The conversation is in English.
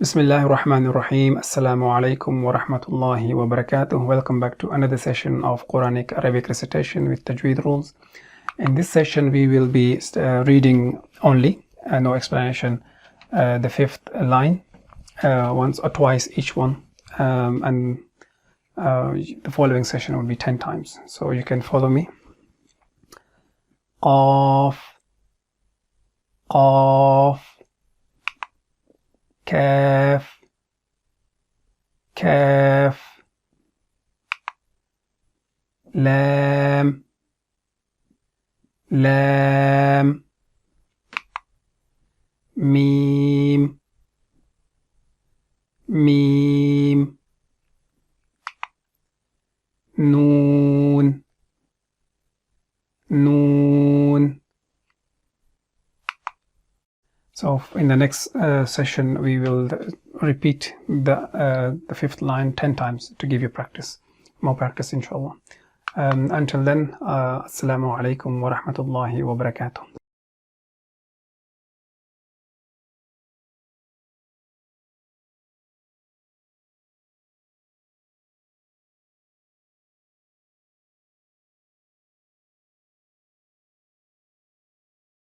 Bismillahir Rahmanir Rahim. Assalamu alaikum wa rahmatullahi wa barakatuh. Welcome back to another session of Quranic Arabic recitation with Tajweed rules. In this session we will be reading only, no explanation, the fifth line, once or twice each one, and the following session will be 10 times. So you can follow me. Qaaf, Qaaf, Kaaf, Kaaf, Lam, Lam, Mim, Mim, Noon, Noon. So in the next session we will repeat the fifth line 10 times to give you practice, more practice inshallah. Until then, assalamu alaikum wa rahmatullahi wa barakatuh.